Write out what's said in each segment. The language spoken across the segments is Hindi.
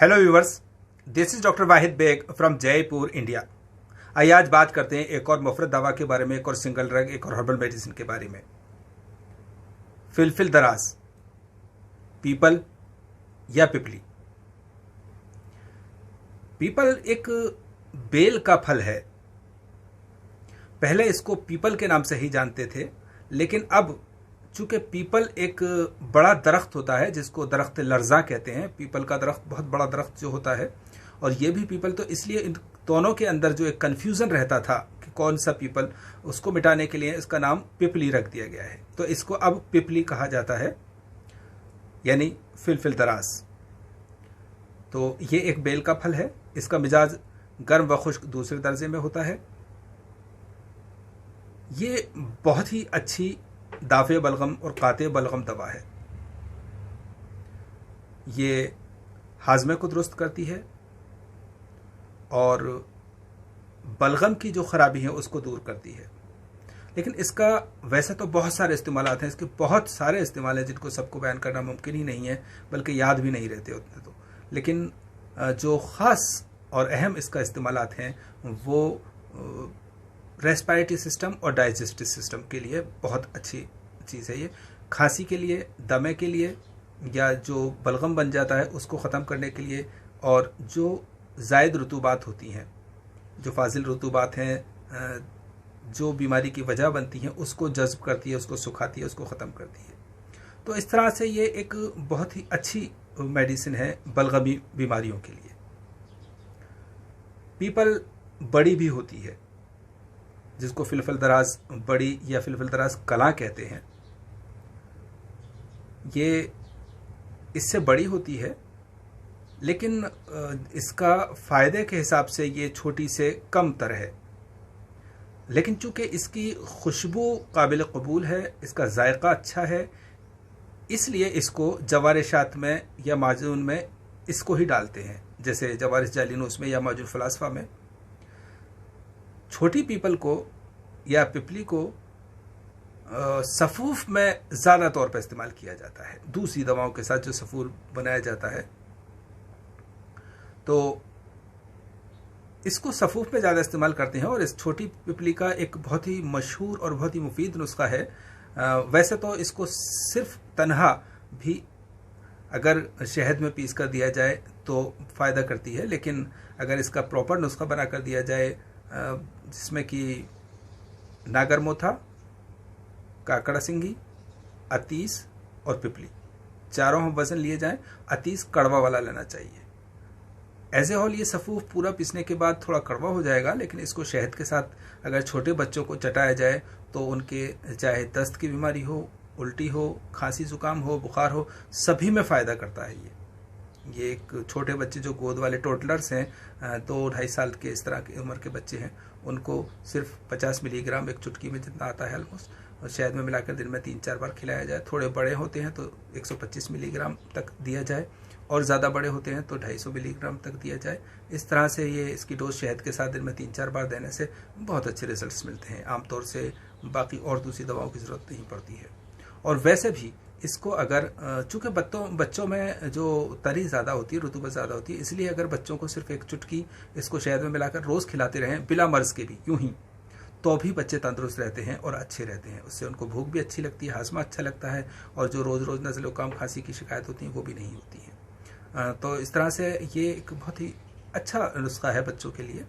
Hello viewers, this is doctor Wahid Baig from Jaipur, India. आइए आज बात करते हैं एक और मुफरत दवा के बारे में, एक और सिंगल ड्रग, एक और हर्बल मेडिसिन के बारे में। फिलफिल दराज, पीपल या पिपली। पीपल एक बेल का फल है। पहले इसको पीपल के नाम से ही जानते थे, लेकिन अब चूंकि पीपल एक बड़ा दरख्त होता है जिसको दरख्त लर्जा कहते हैं, पीपल का दरख्त बहुत बड़ा दरख्त जो होता है, और ये भी पीपल, तो इसलिए इन दोनों के अंदर जो एक कन्फ्यूजन रहता था कि कौन सा पीपल, उसको मिटाने के लिए इसका नाम पिपली रख दिया गया है। तो इसको अब पिपली कहा जाता है, यानी फिलफिल दराज। तो ये एक बेल का फल है। इसका मिजाज गर्म व खुश्क दूसरे दर्जे में होता है। ये बहुत ही अच्छी दाफे बलगम और काते बलगम दवा है। ये हाजमे को दुरुस्त करती है और बलगम की जो खराबी है उसको दूर करती है। लेकिन इसका वैसे तो बहुत सारे इस्तेमाल हैं, इसके बहुत सारे इस्तेमाल हैं जिनको सबको बयान करना मुमकिन ही नहीं है, बल्कि याद भी नहीं रहते उतने तो। लेकिन जो ख़ास और अहम इसका इस्तेमालात हैं वो रेस्पिरेटरी सिस्टम और डाइजेस्टिव सिस्टम के लिए बहुत अच्छी चीज़ है। ये खांसी के लिए, दमे के लिए, या जो बलगम बन जाता है उसको ख़त्म करने के लिए, और जो ज़ायद रुतूबात होती हैं, जो फाजिल रुतूबात हैं, जो बीमारी की वजह बनती हैं, उसको जज्ब करती है, उसको सुखाती है, उसको ख़त्म करती है। तो इस तरह से ये एक बहुत ही अच्छी मेडिसिन है बलगमी बीमारियों के लिए। पीपल बड़ी भी होती है, जिसको फिलफिल दराज बड़ी या फिलफिल दराज कला कहते हैं। ये इससे बड़ी होती है, लेकिन इसका फ़ायदे के हिसाब से ये छोटी से कम तर है। लेकिन चूँकि इसकी खुशबू काबिल कबूल है, इसका जायका अच्छा है, इसलिए इसको जवारिशात में या माजून में इसको ही डालते हैं, जैसे जवारिश जालिनूस में या माजून फलासफा में। छोटी पीपल को या पिपली को सफ़ूफ में ज़्यादा तौर पर इस्तेमाल किया जाता है, दूसरी दवाओं के साथ जो सफ़ूर बनाया जाता है। तो इसको सफ़ूफ में ज़्यादा इस्तेमाल करते हैं। और इस छोटी पिपली का एक बहुत ही मशहूर और बहुत ही मुफीद नुस्खा है। वैसे तो इसको सिर्फ तन्हा भी अगर शहद में पीस कर दिया जाए तो फ़ायदा करती है, लेकिन अगर इसका प्रॉपर नुस्खा बना कर दिया जाए, जिसमें कि नागरमोथा, काकड़ा सिंगी, अतीस और पिपली चारों हम वज़न लिए जाएं, अतीस कड़वा वाला लेना चाहिए। एज ए होल ये सफ़ूफ पूरा पीसने के बाद थोड़ा कड़वा हो जाएगा, लेकिन इसको शहद के साथ अगर छोटे बच्चों को चटाया जाए तो उनके चाहे दस्त की बीमारी हो, उल्टी हो, खांसी ज़ुकाम हो, बुखार हो, सभी में फ़ायदा करता है ये एक छोटे बच्चे जो गोद वाले टोटलर्स हैं, 2-2.5 साल के इस तरह की उम्र के बच्चे हैं, उनको सिर्फ 50 मिलीग्राम, एक चुटकी में जितना आता है ऑलमोस्ट, और शहद में मिलाकर दिन में 3-4 बार खिलाया जाए। थोड़े बड़े होते हैं तो 125 मिलीग्राम तक दिया जाए, और ज़्यादा बड़े होते हैं तो 250 मिलीग्राम तक दिया जाए। इस तरह से ये इसकी डोज शहद के साथ दिन में 3-4 बार देने से बहुत अच्छे रिजल्ट्स मिलते हैं। आमतौर से बाकी और दूसरी दवाओं की ज़रूरत नहीं पड़ती है। और वैसे भी इसको अगर चूँकि बच्चों में जो तरी ज़्यादा होती है, रुतूबत ज़्यादा होती है, इसलिए अगर बच्चों को सिर्फ एक चुटकी इसको शहद में मिलाकर रोज़ खिलाते रहें बिला मर्ज़ के भी, यूँ ही, तो भी बच्चे तंदुरुस्त रहते हैं और अच्छे रहते हैं। उससे उनको भूख भी अच्छी लगती है, हाजमा अच्छा लगता है, और जो रोज़ रोज़ नज़ले ज़ुकाम खांसी की शिकायत होती है वो भी नहीं होती है। तो इस तरह से ये एक बहुत ही अच्छा नुस्खा है बच्चों के लिए।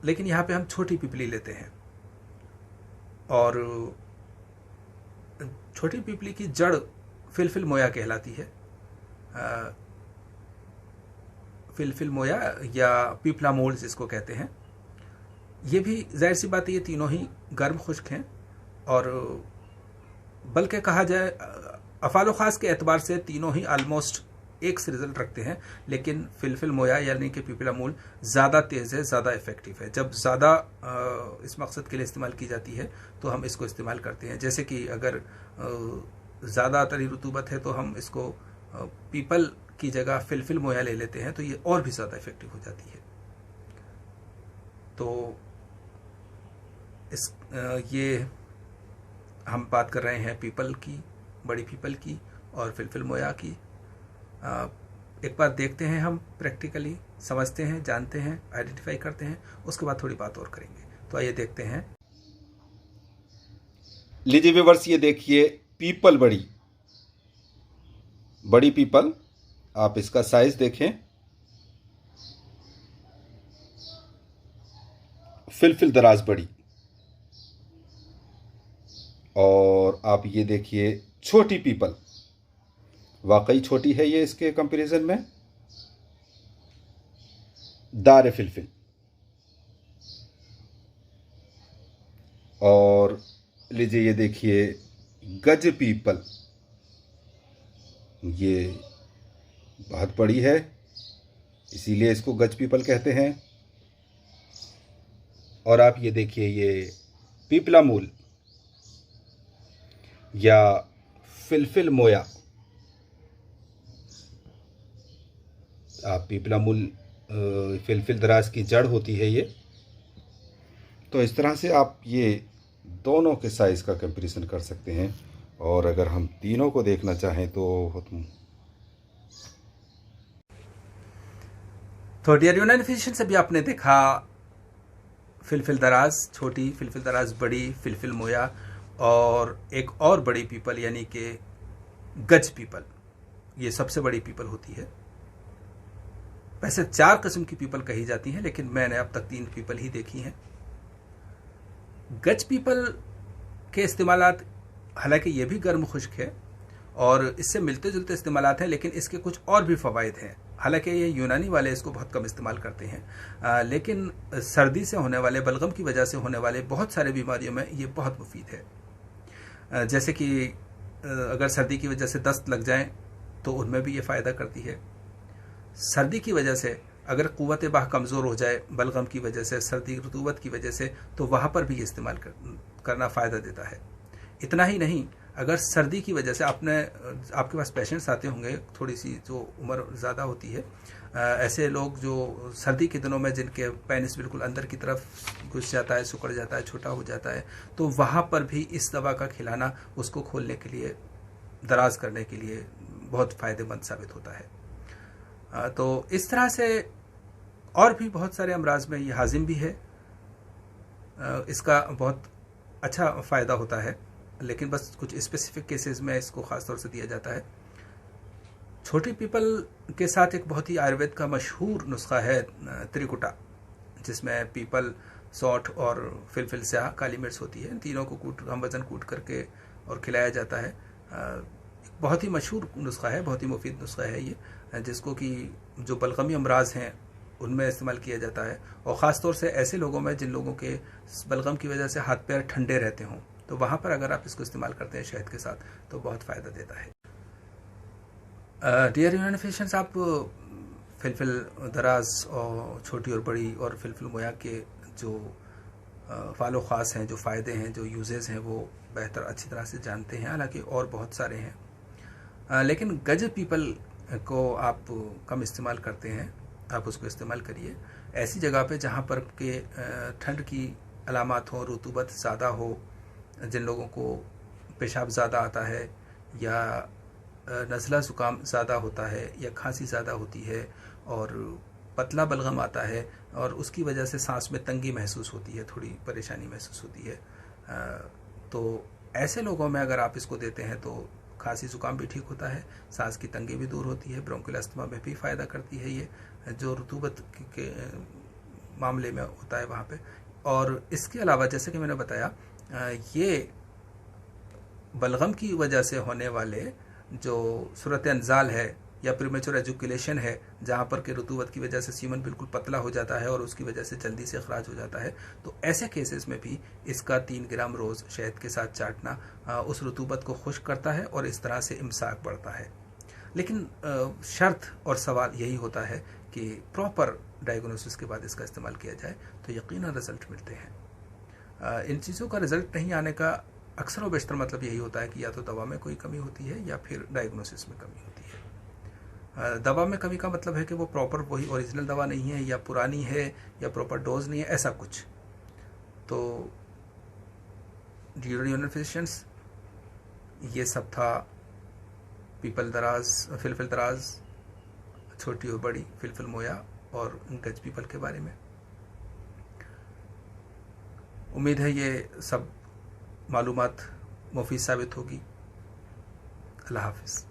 लेकिन यहाँ पे हम छोटी पिपली लेते हैं, और छोटी पिपली की जड़ फिलफिल मोया कहलाती है। फिलफिल मोया या पीपला मोल जिसको कहते हैं। ये भी जाहिर सी बात है, ये तीनों ही गर्म खुश्क हैं, और बल्कि कहा जाए अफ़ाल ख़ास के एतबार से तीनों ही आलमोस्ट एक से रिजल्ट रखते हैं। लेकिन फिलफिल मोया यानी कि पीपला मूल ज़्यादा तेज़ है, ज़्यादा इफ़ेक्टिव है। जब ज़्यादा इस मकसद के लिए इस्तेमाल की जाती है तो हम इसको इस्तेमाल करते हैं। जैसे कि अगर ज़्यादा तरी रुतूबत है तो हम इसको पीपल की जगह फिलफिल मोया ले लेते हैं, तो ये और भी ज़्यादा इफ़ेक्टिव हो जाती है। तो ये हम बात कर रहे हैं पीपल की, बड़ी पीपल की और फिलफिल मोया की। एक बार देखते हैं, हम प्रैक्टिकली समझते हैं, जानते हैं, आइडेंटिफाई करते हैं, उसके बाद थोड़ी बात और करेंगे। तो आइए देखते हैं। लीजिए व्यूअर्स, ये देखिए पीपल, बड़ी बड़ी पीपल। आप इसका साइज देखें, फिलफिल दराज बड़ी। और आप ये देखिए छोटी पीपल, वाकई छोटी है ये इसके कंपैरिजन में, दार फिलफिल। और लीजिए ये देखिए गज पीपल, ये बहुत बड़ी है, इसीलिए इसको गज पीपल कहते हैं। और आप ये देखिए ये पीपला मूल या फिलफिल मोया। आप पीपला मूल फिलफिल दराज की जड़ होती है ये। तो इस तरह से आप ये दोनों के साइज़ का कंपैरिजन कर सकते हैं। और अगर हम तीनों को देखना चाहें तो डियर यूनानी फिजिशियन से भी आपने देखा फिलफिल दराज छोटी, फिलफिल दराज बड़ी, फिलफिल मोया, और एक और बड़ी पीपल यानी कि गज पीपल, ये सबसे बड़ी पीपल होती है। वैसे 4 किस्म की पीपल कही जाती हैं, लेकिन मैंने अब तक 3 पीपल ही देखी हैं। गज पीपल के इस्तेमालात, हालांकि ये भी गर्म खुश्क है और इससे मिलते जुलते इस्तेमालात हैं, लेकिन इसके कुछ और भी फ़वाइद हैं। हालांकि ये यूनानी वाले इसको बहुत कम इस्तेमाल करते हैं, लेकिन सर्दी से होने वाले, बलगम की वजह से होने वाले बहुत सारे बीमारियों में ये बहुत मुफीद है। जैसे कि अगर सर्दी की वजह से दस्त लग जाए तो उनमें भी ये फ़ायदा करती है। सर्दी की वजह से अगर क़ुव्वत बाह कमज़ोर हो जाए, बलगम की वजह से, सर्दी रतूबत की वजह से, तो वहाँ पर भी ये इस्तेमाल करना फ़ायदा देता है। इतना ही नहीं, अगर सर्दी की वजह से आपके पास पेशेंट्स आते होंगे, थोड़ी सी जो उम्र ज़्यादा होती है, ऐसे लोग जो सर्दी के दिनों में जिनके पेनिस बिल्कुल अंदर की तरफ घुस जाता है, सिकुड़ जाता है, छोटा हो जाता है, तो वहाँ पर भी इस दवा का खिलाना उसको खोलने के लिए, दराज करने के लिए बहुत फ़ायदेमंद साबित होता है। तो इस तरह से और भी बहुत सारे अमराज में ये हाजिम भी है, इसका बहुत अच्छा फ़ायदा होता है, लेकिन बस कुछ स्पेसिफिक केसेस में इसको ख़ास तौर से दिया जाता है। छोटी पीपल के साथ एक बहुत ही आयुर्वेद का मशहूर नुस्खा है त्रिकुटा, जिसमें पीपल, सौंठ और फिलफिल स्याह, काली मिर्च होती है। इन तीनों को हम वज़न कूट करके और खिलाया जाता है। बहुत ही मशहूर नुस्खा है, बहुत ही मुफीद नुस्खा है ये, जिसको कि जो बलगमी अमराज हैं उनमें इस्तेमाल किया जाता है, और ख़ास तौर से ऐसे लोगों में जिन लोगों के बलगम की वजह से हाथ पैर ठंडे रहते हों, तो वहाँ पर अगर आप इसको इस्तेमाल करते हैं शहद के साथ तो बहुत फ़ायदा देता है। डियर यूनानी फिजिशियंस, आप फिलफिल दराज और छोटी और बड़ी और फिलफिल मोया के जो फ़ालो ख़ास हैं, जो फ़ायदे हैं, जो यूजेज़ हैं, वो बेहतर अच्छी तरह से जानते हैं। हालांकि और बहुत सारे हैं, लेकिन गज पीपल को आप कम इस्तेमाल करते हैं। आप उसको इस्तेमाल करिए ऐसी जगह पे जहाँ पर के ठंड की अलामात हों, रतूबत ज़्यादा हो, जिन लोगों को पेशाब ज़्यादा आता है, या नज़ला ज़ुकाम ज़्यादा होता है, या खांसी ज़्यादा होती है, और पतला बलगम आता है, और उसकी वजह से सांस में तंगी महसूस होती है, थोड़ी परेशानी महसूस होती है। तो ऐसे लोगों में अगर आप इसको देते हैं तो खांसी ज़ुकाम भी ठीक होता है, सांस की तंगी भी दूर होती है, ब्रोंकियल अस्थमा में भी फ़ायदा करती है ये, जो रतूबत के मामले में होता है वहाँ पे। और इसके अलावा जैसे कि मैंने बताया, ये बलगम की वजह से होने वाले जो सूरत अंजाल है या प्रीमेच्योर एजुकेलेशन है, जहाँ पर के रतूबत की वजह से सीमन बिल्कुल पतला हो जाता है और उसकी वजह से जल्दी से अखराज हो जाता है, तो ऐसे केसेस में भी इसका 3 ग्राम रोज़ शहद के साथ चाटना उस रतूबत को खुश्क करता है और इस तरह से इमसाक बढ़ता है। लेकिन शर्त और सवाल यही होता है कि प्रॉपर डायग्नोसिस के बाद इसका इस्तेमाल किया जाए तो यकीनन रिज़ल्ट मिलते हैं। इन चीज़ों का रिज़ल्ट नहीं आने का अक्सर और बेशतर मतलब यही होता है कि या तो दवा में कोई कमी होती है या फिर डायग्नोसिस में कमी होती है। दवा में कमी का मतलब है कि वो प्रॉपर वही ओरिजिनल दवा नहीं है, या पुरानी है, या प्रॉपर डोज नहीं है, ऐसा कुछ। तो डियर यूनानी फिजिशियंस, ये सब था पीपल दराज, फिलफिल दराज, छोटी और बड़ी फिलफिल मोया और गज पीपल के बारे में। उम्मीद है ये सब मालूमात मुफीद साबित होगी। अल्लाह हाफिज़।